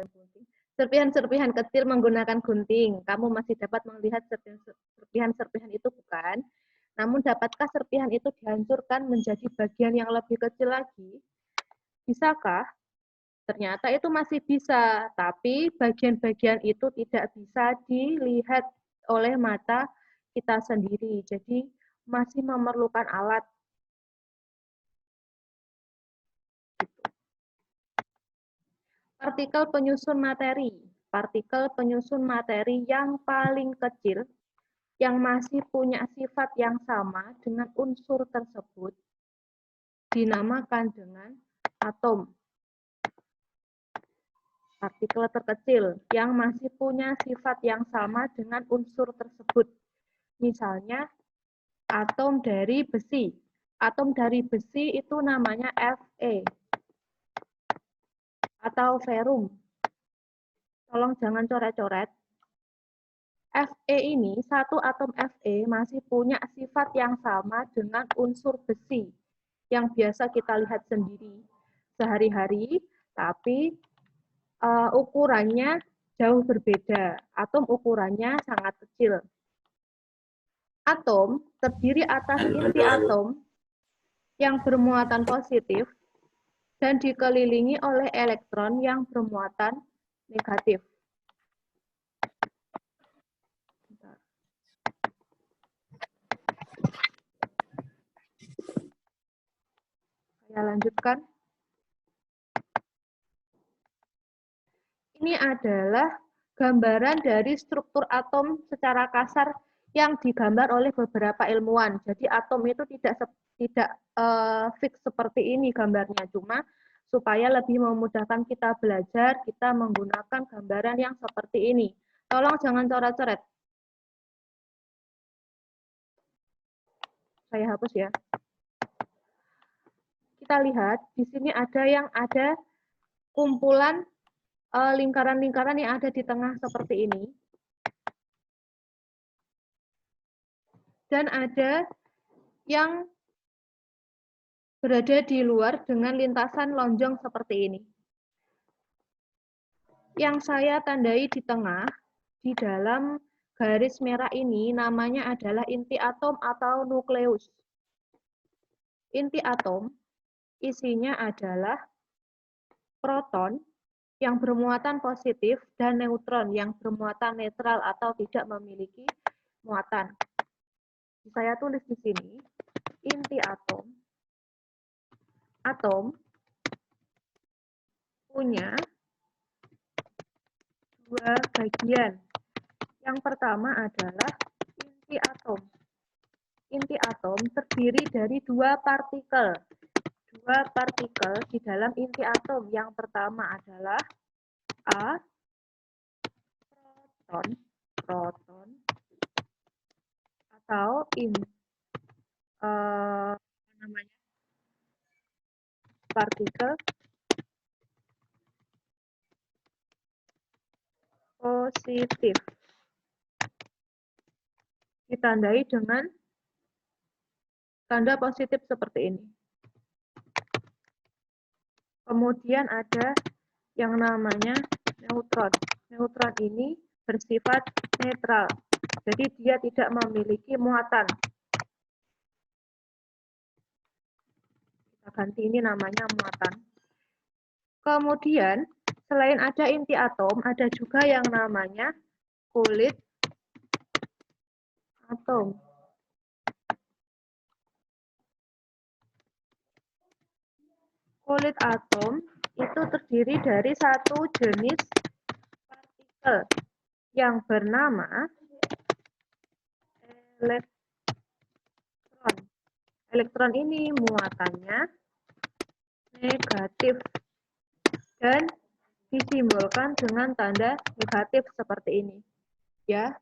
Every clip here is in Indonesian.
gunting. Serpihan-serpihan kecil menggunakan gunting. Kamu masih dapat melihat serpihan-serpihan itu bukan? Namun dapatkah serpihan itu dihancurkan menjadi bagian yang lebih kecil lagi? Bisakah? Ternyata itu masih bisa, tapi bagian-bagian itu tidak bisa dilihat oleh mata kita sendiri. Jadi masih memerlukan alat. Partikel penyusun materi. Partikel penyusun materi yang paling kecil yang masih punya sifat yang sama dengan unsur tersebut dinamakan dengan atom. Partikel terkecil yang masih punya sifat yang sama dengan unsur tersebut. Misalnya, atom dari besi. Atom dari besi itu namanya Fe atau ferum. Tolong jangan coret-coret. Fe ini, satu atom Fe masih punya sifat yang sama dengan unsur besi yang biasa kita lihat sendiri sehari-hari, tapi ukurannya jauh berbeda. Atom ukurannya sangat kecil. Atom terdiri atas inti atom yang bermuatan positif dan dikelilingi oleh elektron yang bermuatan negatif. Saya lanjutkan. Ini adalah gambaran dari struktur atom secara kasar yang digambar oleh beberapa ilmuwan. Jadi atom itu tidak fix seperti ini gambarnya, cuma supaya lebih memudahkan kita belajar, kita menggunakan gambaran yang seperti ini. Tolong jangan coret-coret. Saya hapus ya. Kita lihat di sini ada kumpulan lingkaran-lingkaran yang ada di tengah seperti ini. Dan ada yang berada di luar dengan lintasan lonjong seperti ini. Yang saya tandai di tengah, di dalam garis merah ini namanya adalah inti atom atau nukleus. Inti atom isinya adalah proton yang bermuatan positif dan neutron yang bermuatan netral atau tidak memiliki muatan. Saya tulis di sini, inti atom punya dua bagian. Yang pertama adalah inti atom. Inti atom terdiri dari dua partikel. Dua partikel di dalam inti atom. Yang pertama adalah A, proton, atau partikel positif. Ditandai dengan tanda positif seperti ini. Kemudian ada yang namanya neutron. Neutron ini bersifat netral. Jadi dia tidak memiliki muatan. Kita ganti ini namanya muatan. Kemudian selain ada inti atom, ada juga yang namanya kulit atom. Kulit atom itu terdiri dari satu jenis partikel yang bernama elektron. Elektron ini muatannya negatif dan disimbolkan dengan tanda negatif seperti ini. Ya,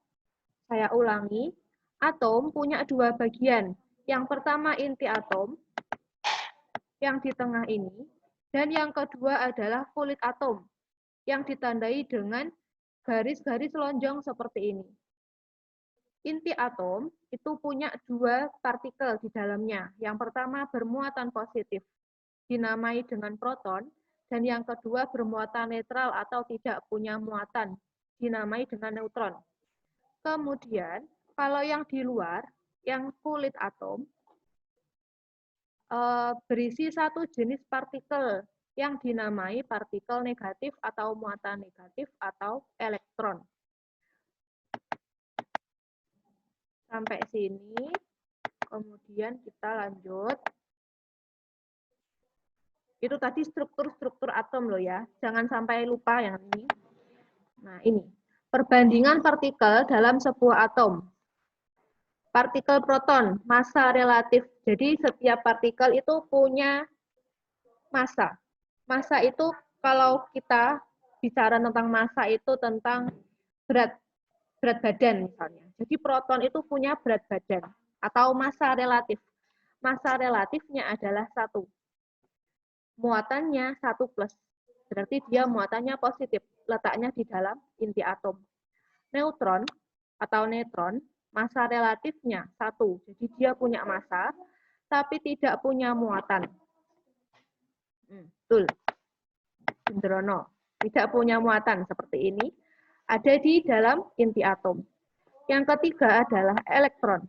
saya ulangi. Atom punya dua bagian. Yang pertama inti atom, yang di tengah ini, dan yang kedua adalah kulit atom, yang ditandai dengan garis-garis lonjong seperti ini. Inti atom itu punya dua partikel di dalamnya. Yang pertama bermuatan positif, dinamai dengan proton, Dan yang kedua bermuatan netral atau tidak punya muatan, dinamai dengan neutron. Kemudian kalau yang di luar, yang kulit atom, berisi satu jenis partikel yang dinamai partikel negatif atau muatan negatif atau elektron. Sampai sini, kemudian kita lanjut. Itu tadi struktur-struktur atom loh ya, jangan sampai lupa yang ini. Nah ini, perbandingan partikel dalam sebuah atom. Partikel proton, massa relatif. Jadi setiap partikel itu punya massa. Massa itu kalau kita bicara tentang massa itu tentang berat badan misalnya. Jadi proton itu punya berat badan atau massa relatif. Massa relatifnya adalah 1. Muatannya 1 plus. Berarti dia muatannya positif. Letaknya di dalam inti atom. Neutron atau neutron, massa relatifnya 1. Jadi dia punya massa, tapi tidak punya muatan. Betul. Sindrono. Tidak punya muatan seperti ini. Ada di dalam inti atom. Yang ketiga adalah elektron.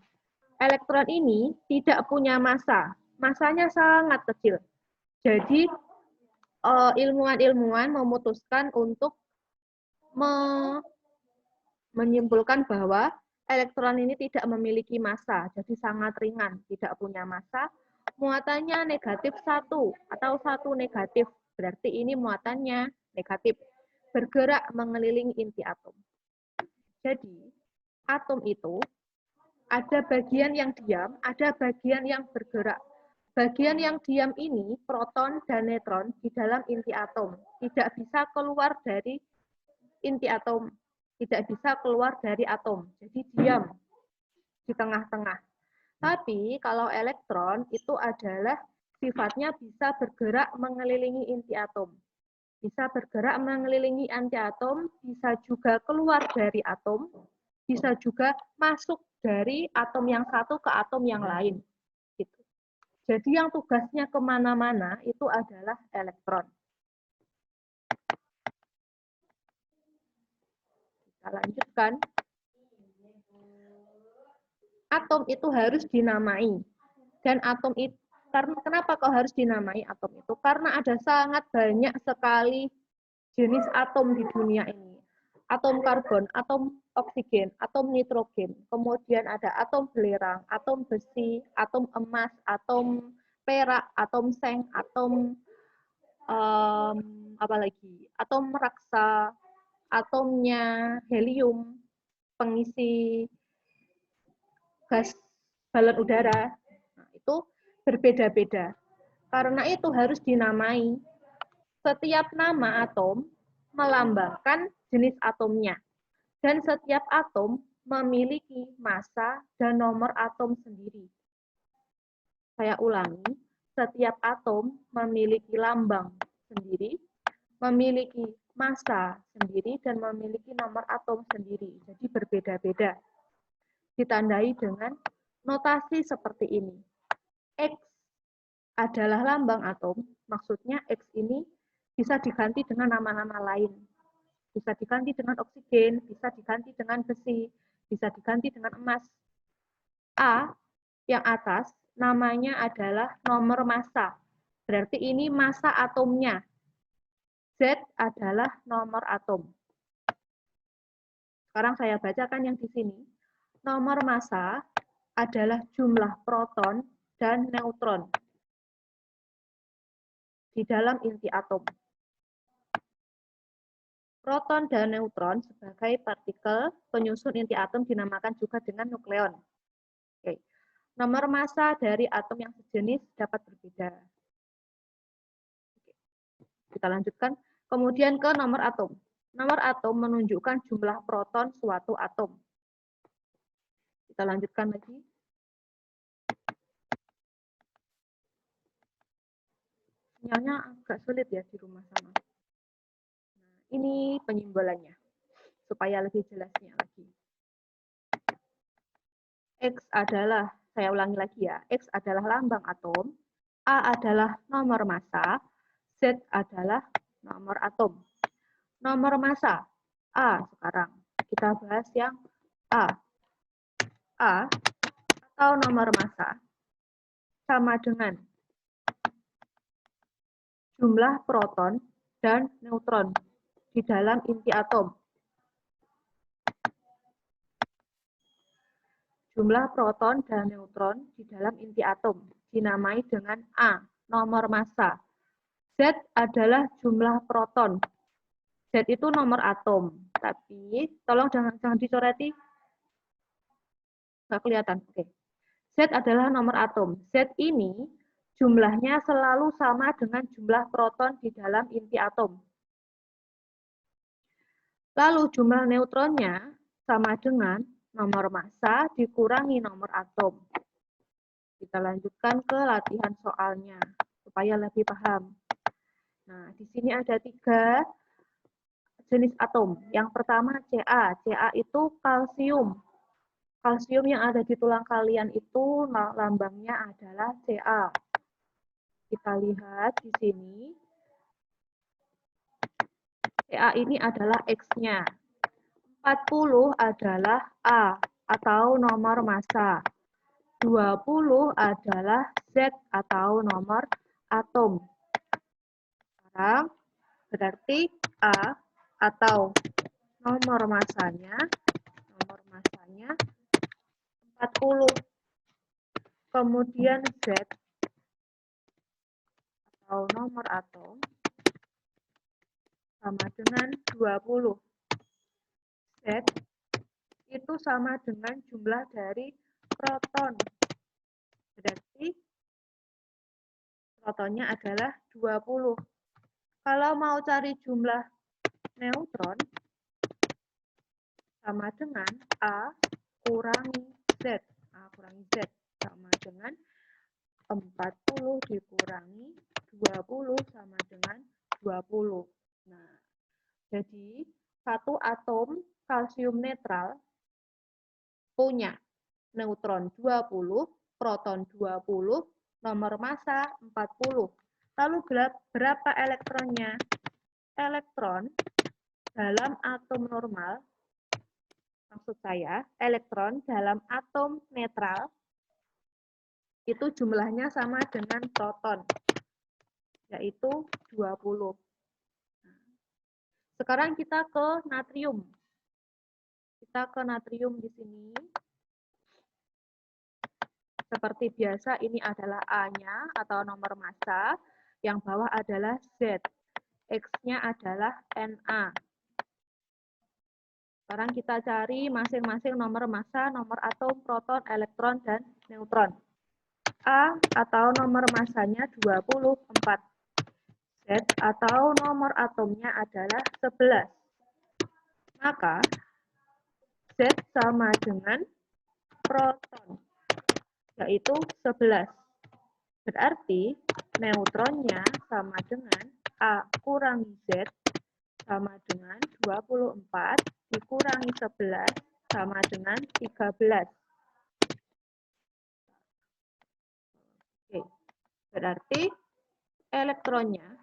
Elektron ini tidak punya massa. Massanya sangat kecil. Jadi ilmuwan-ilmuwan memutuskan untuk menyimpulkan bahwa elektron ini tidak memiliki massa, jadi sangat ringan, tidak punya massa. Muatannya negatif 1 atau 1 negatif, berarti ini muatannya negatif. Bergerak mengelilingi inti atom. Jadi, atom itu ada bagian yang diam, ada bagian yang bergerak. Bagian yang diam ini, proton dan neutron di dalam inti atom. Tidak bisa keluar dari inti atom. Tidak bisa keluar dari atom. Jadi diam di tengah-tengah. Tapi kalau elektron itu adalah sifatnya bisa bergerak mengelilingi inti atom. Bisa bergerak mengelilingi inti atom, bisa juga keluar dari atom, bisa juga masuk dari atom yang satu ke atom yang lain. Jadi yang tugasnya kemana-mana itu adalah elektron. Kita lanjutkan. Atom itu harus dinamai. Dan atom itu, kenapa kok harus dinamai atom itu? Karena ada sangat banyak sekali jenis atom di dunia ini. Atom karbon, atom oksigen, atom nitrogen, kemudian ada atom belerang, atom besi, atom emas, atom perak, atom seng, atom apalagi, atom raksa, atomnya helium, pengisi gas balon udara, nah, itu berbeda-beda. Karena itu harus dinamai. Setiap nama atom melambangkan jenis atomnya. Dan setiap atom memiliki massa dan nomor atom sendiri. Saya ulangi, setiap atom memiliki lambang sendiri, memiliki massa sendiri, dan memiliki nomor atom sendiri. Jadi berbeda-beda. Ditandai dengan notasi seperti ini. X adalah lambang atom, maksudnya X ini bisa diganti dengan nama-nama lain. Bisa diganti dengan oksigen, bisa diganti dengan besi, bisa diganti dengan emas. A yang atas namanya adalah nomor massa. Berarti ini massa atomnya. Z adalah nomor atom. Sekarang saya bacakan yang di sini. Nomor massa adalah jumlah proton dan neutron di dalam inti atom. Proton dan neutron sebagai partikel penyusun inti atom dinamakan juga dengan nukleon. Oke. Nomor massa dari atom yang sejenis dapat berbeda. Oke. Kita lanjutkan. Kemudian ke nomor atom. Nomor atom menunjukkan jumlah proton suatu atom. Kita lanjutkan lagi. Sinyalnya agak sulit ya di rumah sana. Ini penyimbolannya, supaya lebih jelasnya lagi. X adalah, saya ulangi lagi ya, X adalah lambang atom, A adalah nomor massa, Z Z adalah nomor atom. Nomor massa, A sekarang. Kita bahas yang A. A atau nomor massa sama dengan jumlah proton dan neutron di dalam inti atom. Jumlah proton dan neutron di dalam inti atom dinamai dengan A, nomor massa. Z adalah jumlah proton. Z itu nomor atom, tapi tolong jangan dicoreti. Nggak kelihatan. Oke. Z adalah nomor atom. Z ini jumlahnya selalu sama dengan jumlah proton di dalam inti atom. Lalu jumlah neutronnya sama dengan nomor massa dikurangi nomor atom. Kita lanjutkan ke latihan soalnya, supaya lebih paham. Nah, di sini ada 3 jenis atom. Yang pertama Ca. Ca itu kalsium. Kalsium yang ada di tulang kalian itu lambangnya adalah Ca. Kita lihat di sini. Ca ini adalah X-nya. 40 adalah A atau nomor massa. 20 adalah Z atau nomor atom. Sekarang berarti A atau nomor massanya 40. Kemudian Z atau nomor atom sama dengan 20. Z itu sama dengan jumlah dari proton. Berarti protonnya adalah 20. Kalau mau cari jumlah neutron, sama dengan A kurangi Z. A kurangi Z sama dengan 40 dikurangi 20 sama dengan 20. Nah, jadi satu atom kalsium netral punya neutron 20, proton 20, nomor massa 40. Lalu berapa elektronnya? Elektron dalam atom normal, maksud saya, elektron dalam atom netral, itu jumlahnya sama dengan proton, yaitu 20. Sekarang kita ke natrium. Kita ke natrium di sini. Seperti biasa, ini adalah A-nya atau nomor massa, yang bawah adalah Z. X-nya adalah Na. Sekarang kita cari masing-masing nomor massa, nomor atom, proton, elektron, dan neutron. A atau nomor massanya 24. Z atau nomor atomnya adalah 11. Maka Z sama dengan proton, yaitu 11. Berarti neutronnya sama dengan A kurangi Z sama dengan 24 dikurangi 11 sama dengan 13. Oke, berarti elektronnya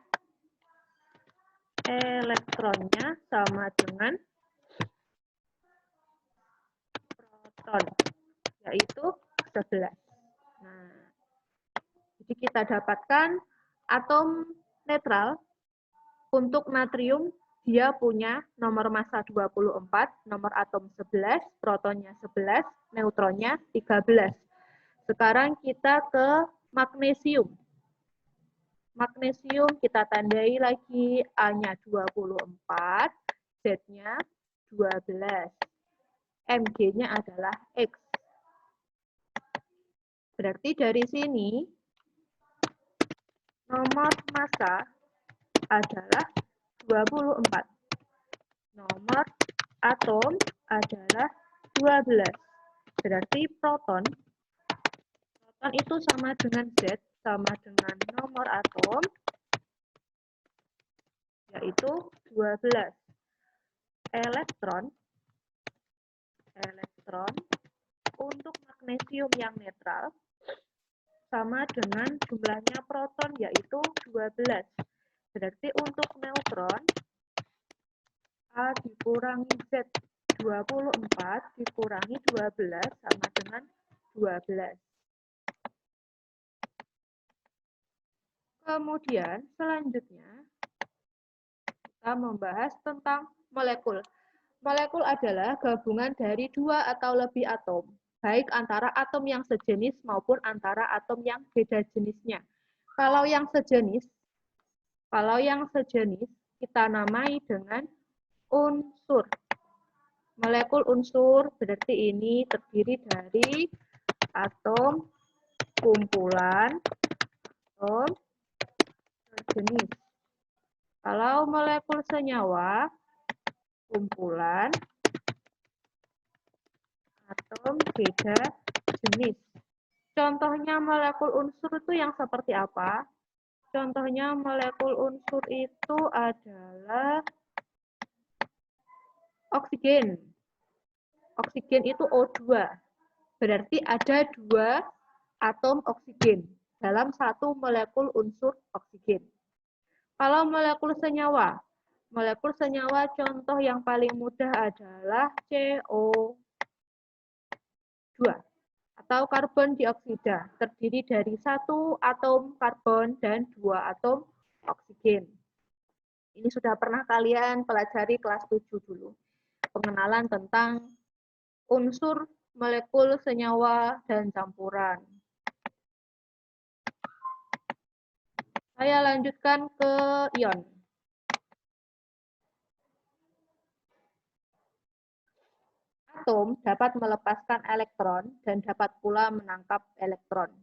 sama dengan proton, yaitu 11. Nah, jadi kita dapatkan atom netral untuk natrium, dia punya nomor massa 24, nomor atom 11, protonnya 11, neutronnya 13. Sekarang kita ke magnesium. Magnesium kita tandai lagi, A-nya 24, Z-nya 12. Mg-nya adalah X. Berarti dari sini nomor massa adalah 24. Nomor atom adalah 12. Berarti proton itu sama dengan Z, sama dengan nomor atom, yaitu 12. Elektron untuk magnesium yang netral sama dengan jumlahnya proton, yaitu 12. Berarti untuk neutron, A dikurangi Z 24 dikurangi 12 sama dengan 12. Kemudian selanjutnya kita membahas tentang molekul. Molekul adalah gabungan dari dua atau lebih atom, baik antara atom yang sejenis maupun antara atom yang beda jenisnya. Kalau yang sejenis kita namai dengan unsur. Molekul unsur berarti ini terdiri dari atom kumpulan, atom sejenis. Kalau molekul senyawa, kumpulan, atom beda jenis. Contohnya molekul unsur itu yang seperti apa? Contohnya molekul unsur itu adalah oksigen. Oksigen itu O2. Berarti ada dua atom oksigen dalam satu molekul unsur oksigen. Kalau molekul senyawa contoh yang paling mudah adalah CO2 atau karbon dioksida, terdiri dari satu atom karbon dan dua atom oksigen. Ini sudah pernah kalian pelajari kelas 7 dulu. Pengenalan tentang unsur, molekul, senyawa, dan campuran. Saya lanjutkan ke ion. Atom dapat melepaskan elektron dan dapat pula menangkap elektron.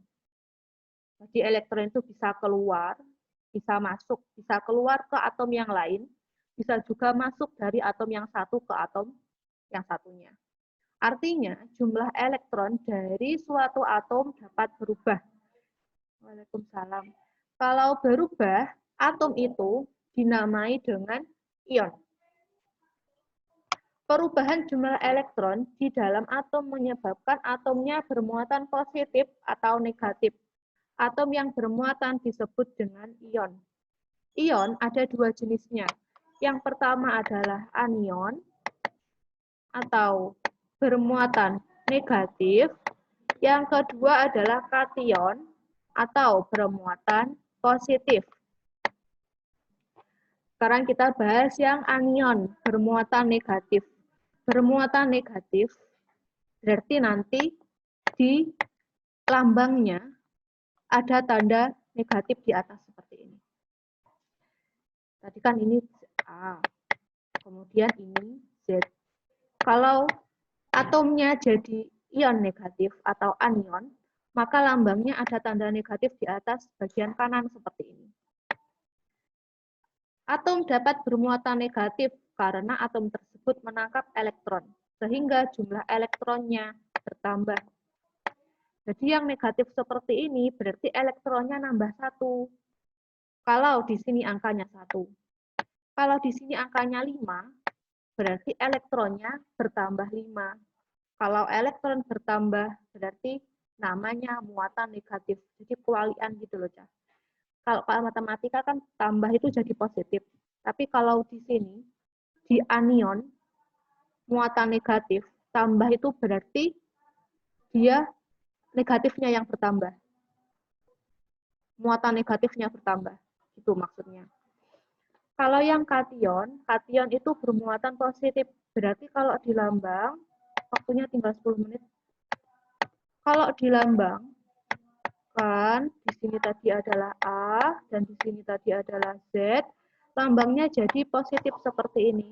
Jadi elektron itu bisa keluar, bisa masuk, bisa keluar ke atom yang lain, bisa juga masuk dari atom yang satu ke atom yang satunya. Artinya jumlah elektron dari suatu atom dapat berubah. Waalaikumsalam. Kalau berubah, atom itu dinamai dengan ion. Perubahan jumlah elektron di dalam atom menyebabkan atomnya bermuatan positif atau negatif. Atom yang bermuatan disebut dengan ion. Ion ada dua jenisnya. Yang pertama adalah anion atau bermuatan negatif. Yang kedua adalah kation atau bermuatan positif. Sekarang kita bahas yang anion, bermuatan negatif. Bermuatan negatif berarti nanti di lambangnya ada tanda negatif di atas seperti ini. Tadi kan ini A, kemudian ini Z. Kalau atomnya jadi ion negatif atau anion, maka lambangnya ada tanda negatif di atas bagian kanan seperti ini. Atom dapat bermuatan negatif karena atom tersebut menangkap elektron, sehingga jumlah elektronnya bertambah. Jadi yang negatif seperti ini berarti elektronnya nambah 1. Kalau di sini angkanya 1. Kalau di sini angkanya 5, berarti elektronnya bertambah 5. Kalau elektron bertambah berarti namanya muatan negatif. Jadi kewalian gitu loh, Cah. Kalau matematika kan tambah itu jadi positif. Tapi kalau di sini, di anion, muatan negatif, tambah itu berarti dia negatifnya yang bertambah. Muatan negatifnya bertambah. Itu maksudnya. Kalau yang kation itu bermuatan positif. Berarti kalau di lambang, waktunya tinggal 10 menit. Kalau di lambang, kan di sini tadi adalah A dan di sini tadi adalah Z, lambangnya jadi positif seperti ini.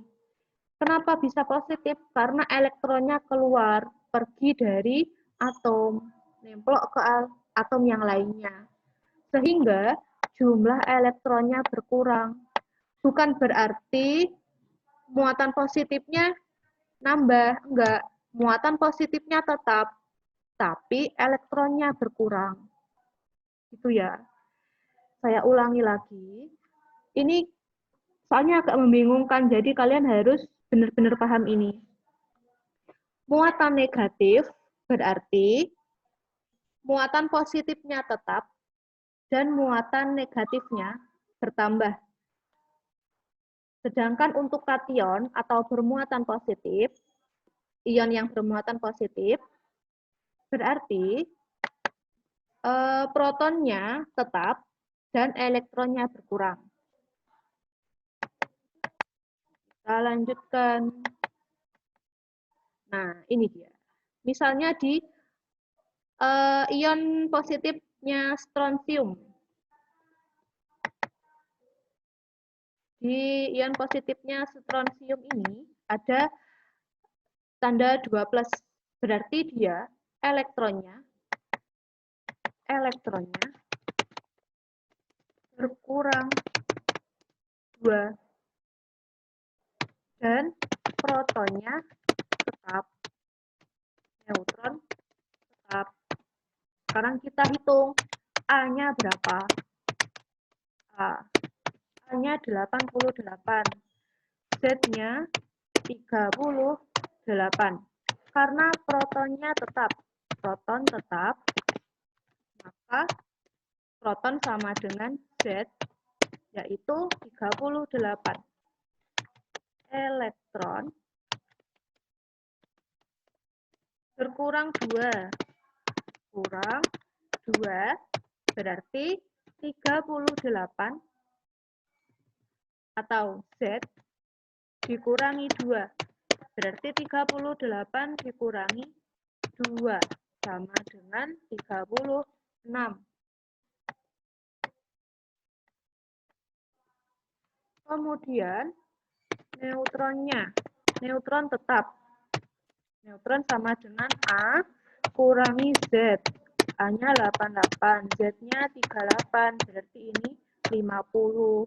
Kenapa bisa positif? Karena elektronnya keluar, pergi dari atom, nemplok ke atom yang lainnya. Sehingga jumlah elektronnya berkurang. Bukan berarti muatan positifnya nambah, enggak. Muatan positifnya tetap, tapi elektronnya berkurang. Gitu ya. Saya ulangi lagi. Ini soalnya agak membingungkan, jadi kalian harus benar-benar paham ini. Muatan negatif berarti muatan positifnya tetap dan muatan negatifnya bertambah. Sedangkan untuk kation atau bermuatan positif, ion yang bermuatan positif, berarti protonnya tetap dan elektronnya berkurang. Kita lanjutkan. Nah, ini dia. Misalnya di ion positifnya strontium. Di ion positifnya strontium ini ada tanda 2+. Berarti dia elektronnya berkurang 2 dan protonnya tetap, neutron tetap. Sekarang kita hitung A-nya berapa? A-nya 88, Z-nya 38. Karena protonnya tetap, proton tetap, maka proton sama dengan Z, yaitu 38. Elektron berkurang 2. Kurang 2 berarti 38 atau Z dikurangi 2. Berarti 38 dikurangi 2 sama dengan 36. Kemudian neutronnya, neutron tetap. Neutron sama dengan A kurangi Z. A-nya 88, Z-nya 38, berarti ini 50.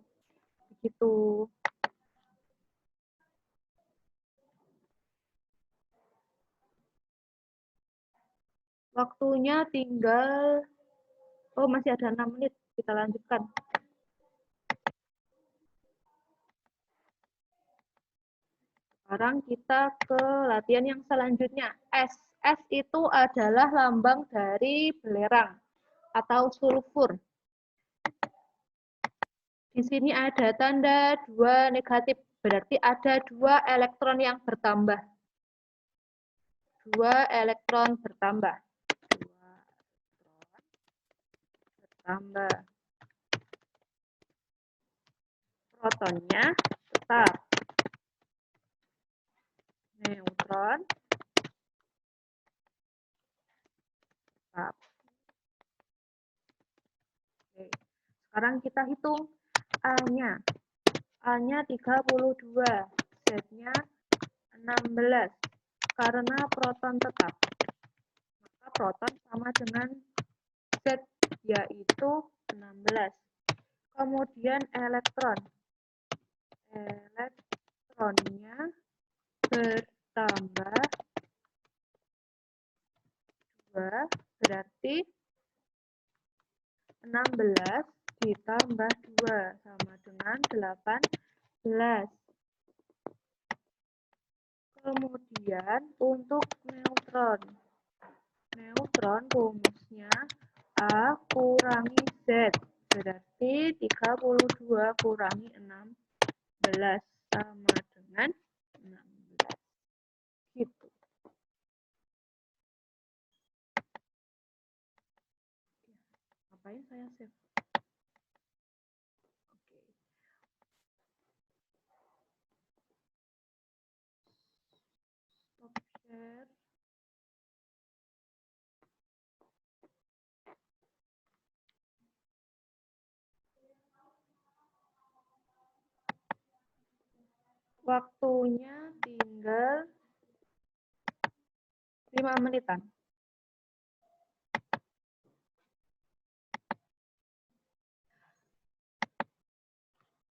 Begitu. Waktunya tinggal, masih ada 6 menit, kita lanjutkan. Sekarang kita ke latihan yang selanjutnya, S. S itu adalah lambang dari belerang atau sulfur. Di sini ada tanda 2 negatif, berarti ada 2 elektron yang bertambah. 2 elektron bertambah. 2 elektron bertambah. Protonnya tetap. Neutron tetap. Oke. Sekarang kita hitung A-nya. A-nya 32, Z-nya 16. Karena proton tetap, maka proton sama dengan Z, yaitu 16. Kemudian elektron. Elektronnya bertambah 2, berarti 16 ditambah 2 sama dengan 18. Kemudian untuk neutron. Neutron rumusnya A kurangi Z, berarti 32 kurangi 16 sama dengan 16. Gitu. Ngapain saya save? Oke. Stop share. Waktunya tinggal 5 menitan.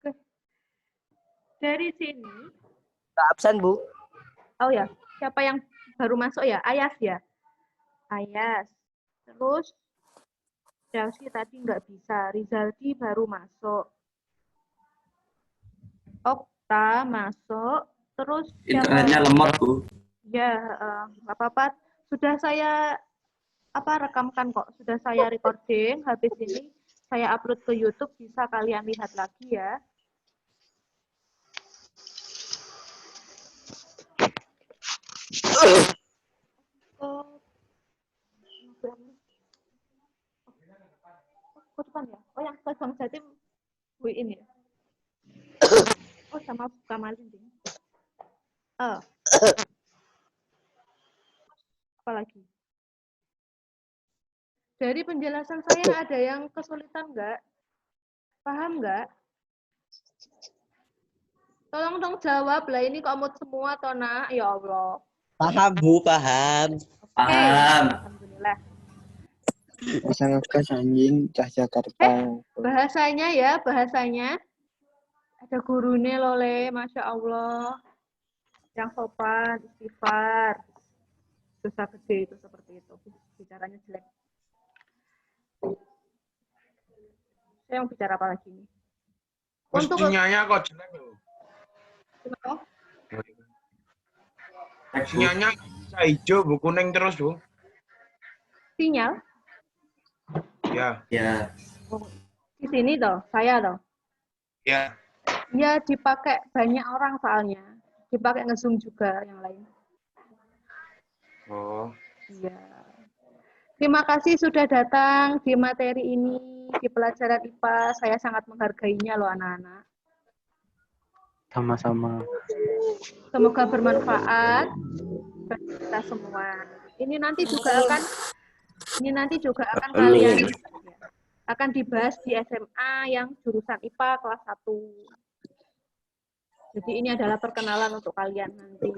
Oke. Dari sini. Absen, Bu. Oh ya, siapa yang baru masuk ya? Ayas ya? Ayas. Terus, Chelsea tadi nggak bisa. Rizaldi baru masuk. Okta masuk. Terus internetnya lemot, Bu. Ya, nggak apa-apa. Sudah saya rekamkan kok. Sudah saya recording. Habis ini saya upload ke YouTube. Bisa kalian lihat lagi ya. Maaf, Kamalin. Oh. Apalagi? Dari penjelasan saya ada yang kesulitan nggak? Paham nggak? Tolong dong jawab lah, ini kok mood semua toh nak? Ya Allah. Paham Bu, paham. Oke, alhamdulillah. Bisa ngegas anjing cah Jakarta. Bahasanya ya, bahasanya. Ada gurunya loh le, Masya Allah. Yang sopan, istighfar. Dosa gede itu seperti itu. Bicaranya jelek. Saya mau bicara apa lagi nih? Sinyalnya kok jelek loh. Kenapa? Sinyalnya bisa hijau, bu kuning terus bu. Sinyal? Ya. Oh, di sini toh, saya toh. Ya. Ya dipakai banyak orang soalnya. Dipakai nge-zoom juga yang lain. Oh. Iya. Terima kasih sudah datang di materi ini, di pelajaran IPA. Saya sangat menghargainya loh anak-anak. Sama-sama. Semoga bermanfaat bagi kita semua. Ini nanti juga akan kalian akan dibahas di SMA yang jurusan IPA kelas 1. Jadi ini adalah perkenalan untuk kalian nanti.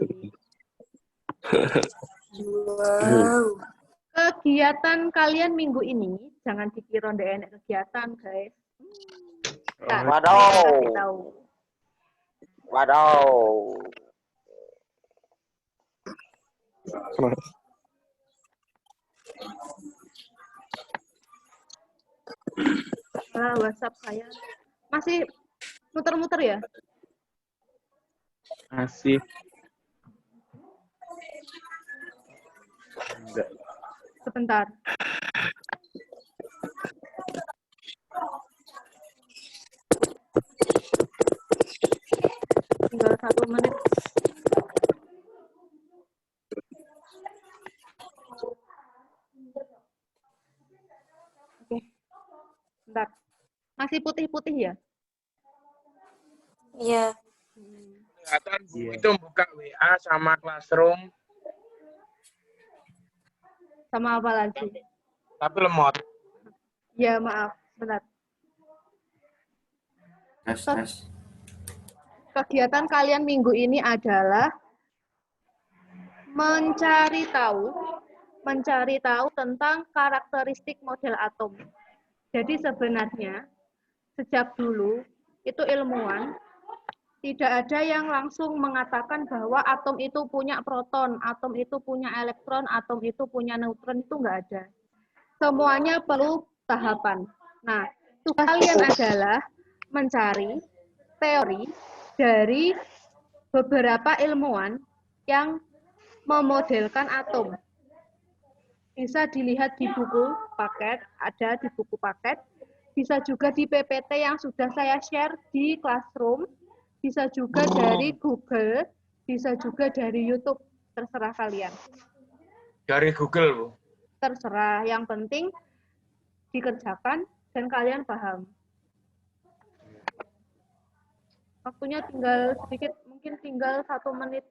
Wow. Kegiatan kalian minggu ini jangan dikira ndak enak kegiatan, guys. Nah, Waduh. kasih tahu. Waduh. WhatsApp saya masih muter-muter ya? Masih. Enggak. Sebentar. Tinggal 1 menit. Oke. Bentar. Masih putih-putih ya? Iya. Kelihatan bu itu buka WA sama Classroom. Sama apa lagi? Tapi lemot. Ya, maaf. Bentar. Kegiatan kalian minggu ini adalah mencari tahu tentang karakteristik model atom. Jadi sebenarnya sejak dulu itu ilmuwan tidak ada yang langsung mengatakan bahwa atom itu punya proton, atom itu punya elektron, atom itu punya neutron, itu enggak ada. Semuanya perlu tahapan. Nah, tugas kalian adalah mencari teori dari beberapa ilmuwan yang memodelkan atom. Bisa dilihat di buku paket, ada di buku paket. Bisa juga di PPT yang sudah saya share di Classroom. Bisa juga dari Google, bisa juga dari YouTube. Terserah kalian. Dari Google bu. Terserah, yang penting dikerjakan dan kalian paham. Waktunya tinggal sedikit, mungkin tinggal 1 menit.